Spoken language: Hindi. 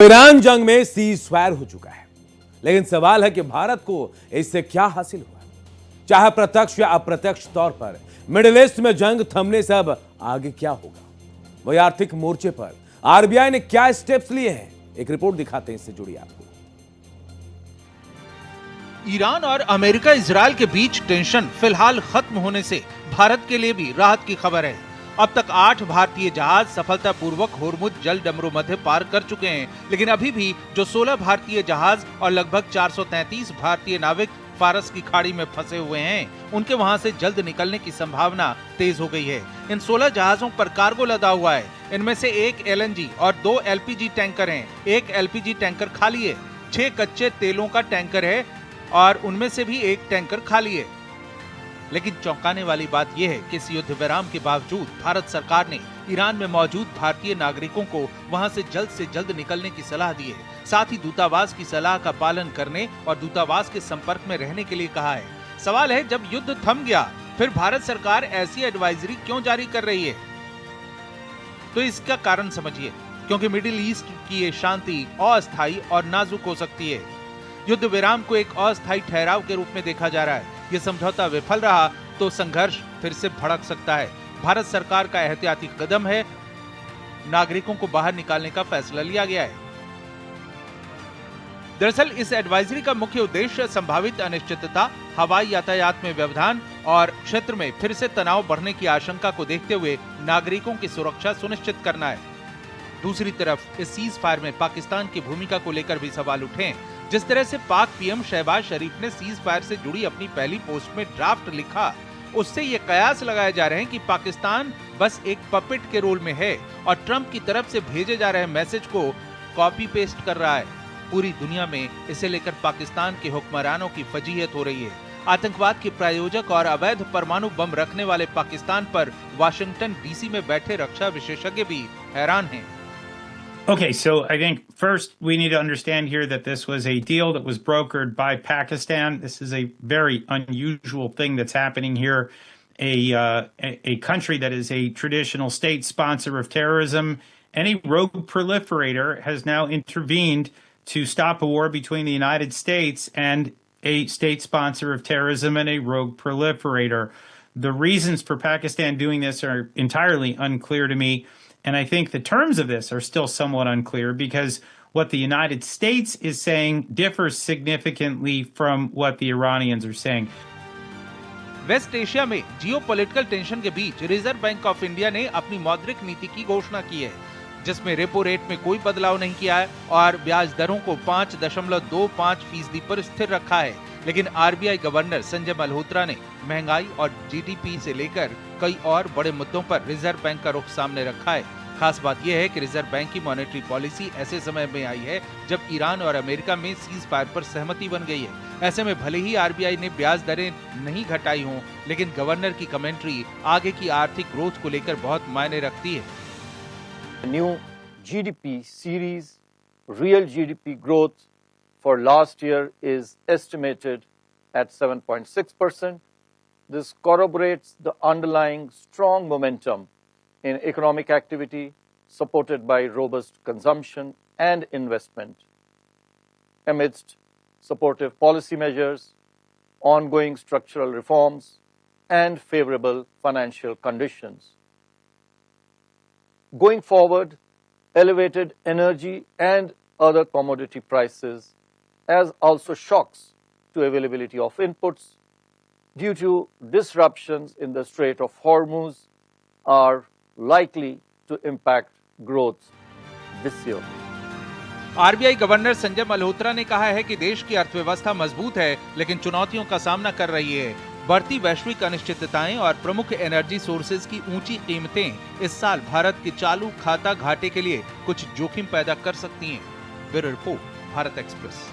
ईरान जंग में सीज फायर हो चुका है, लेकिन सवाल है कि भारत को इससे क्या हासिल हुआ। चाहे प्रत्यक्ष या अप्रत्यक्ष तौर पर मिडिल ईस्ट में जंग थमने से अब आगे क्या होगा। वही आर्थिक मोर्चे पर आरबीआई ने क्या स्टेप्स लिए हैं, एक रिपोर्ट दिखाते हैं, इससे जुड़ी आपको। ईरान और अमेरिका इजरायल के बीच टेंशन फिलहाल खत्म होने से भारत के लिए भी राहत की खबर है। अब तक 8 भारतीय जहाज सफलतापूर्वक होर्मुज जल डमरू मध्य पार कर चुके हैं, लेकिन अभी भी जो 16 भारतीय जहाज और लगभग 433 भारतीय नाविक फारस की खाड़ी में फंसे हुए हैं, उनके वहां से जल्द निकलने की संभावना तेज हो गई है। इन 16 जहाजों पर कार्गो लदा हुआ है। इनमें से एक एलएनजी और 2 एलपीजी टैंकर हैं। एक एलपीजी टैंकर खाली है, 6 कच्चे तेलों का टैंकर है और उनमें से भी एक टैंकर खाली है। लेकिन चौंकाने वाली बात यह है कि इस युद्ध विराम के बावजूद भारत सरकार ने ईरान में मौजूद भारतीय नागरिकों को वहां से जल्द निकलने की सलाह दी है। साथ ही दूतावास की सलाह का पालन करने और दूतावास के संपर्क में रहने के लिए कहा है। सवाल है, जब युद्ध थम गया फिर भारत सरकार ऐसी एडवाइजरी क्यों जारी कर रही है? तो इसका कारण समझिए, क्योंकि मिडिल ईस्ट की ये शांति अस्थायी और नाजुक हो सकती है। युद्ध विराम को एक अस्थायी ठहराव के रूप में देखा जा रहा है। ये समझौता विफल रहा तो संघर्ष फिर से भड़क सकता है। भारत सरकार का एहतियाती कदम है, नागरिकों को बाहर निकालने का फैसला लिया गया है। दरअसल इस एडवाइजरी का मुख्य उद्देश्य संभावित अनिश्चितता, हवाई यातायात में व्यवधान और क्षेत्र में फिर से तनाव बढ़ने की आशंका को देखते हुए नागरिकों की सुरक्षा सुनिश्चित करना है। दूसरी तरफ इस सीज फायर में पाकिस्तान की भूमिका को लेकर भी सवाल उठे हैं। जिस तरह से पाक पीएम शहबाज शरीफ ने सीज फायर से जुड़ी अपनी पहली पोस्ट में ड्राफ्ट लिखा, उससे ये कयास लगाए जा रहे हैं कि पाकिस्तान बस एक पपेट के रोल में है और ट्रंप की तरफ से भेजे जा रहे मैसेज को कॉपी पेस्ट कर रहा है। पूरी दुनिया में इसे लेकर पाकिस्तान के हुक्मरानों की फजीहत हो रही है। आतंकवाद के प्रायोजक और अवैध परमाणु बम रखने वाले पाकिस्तान पर वाशिंगटन डीसी में बैठे रक्षा विशेषज्ञ भी हैरान हैं। Okay, so I think first we need to understand here that this was a deal that was brokered by Pakistan. This is a very unusual thing that's happening here. A country that is a traditional state sponsor of terrorism, any rogue proliferator has now intervened to stop a war between the United States and a state sponsor of terrorism and a rogue proliferator. The reasons for Pakistan doing this are entirely unclear to me. And I think the terms of this are still somewhat unclear because what the United States is saying differs significantly from what the Iranians are saying. West Asia में जियोपॉलिटिकल टेंशन के बीच रिजर्व बैंक ऑफ इंडिया ने अपनी मौद्रिक नीति की घोषणा की है, जिसमें रेपो रेट में कोई बदलाव नहीं किया है और ब्याज दरों को 5.25% पर स्थिर रखा है। लेकिन आरबीआई गवर्नर संजय मल्होत्रा ने महंगाई और जीडीपी से लेकर कई और बड़े मुद्दों पर रिजर्व बैंक का रुख सामने रखा है। खास बात यह है कि रिजर्व बैंक की मॉनेटरी पॉलिसी ऐसे समय में आई है जब ईरान और अमेरिका में सीज फायर पर सहमति बन गई है। ऐसे में भले ही आरबीआई ने ब्याज दरें नहीं घटाई हों, लेकिन गवर्नर की कमेंट्री आगे की आर्थिक ग्रोथ को लेकर बहुत मायने रखती है। New GDP series, real GDP growth for last year is estimated at 7.6%. This corroborates the underlying strong momentum in economic activity supported by robust consumption and investment. Amidst supportive policy measures, ongoing structural reforms, and favorable financial conditions. Going forward, elevated energy and other commodity prices, as also shocks to availability of inputs due to disruptions in the Strait of Hormuz, are likely to impact growth this year. RBI governor Sanjay Malhotra ने कहा है कि देश की अर्थव्यवस्था मजबूत है, लेकिन चुनौतियों का सामना कर रही है। बढ़ती वैश्विक अनिश्चितताएं और प्रमुख एनर्जी सोर्सेज की ऊंची कीमतें इस साल भारत के चालू खाता घाटे के लिए कुछ जोखिम पैदा कर सकती हैं। Bureau report, Bharat express.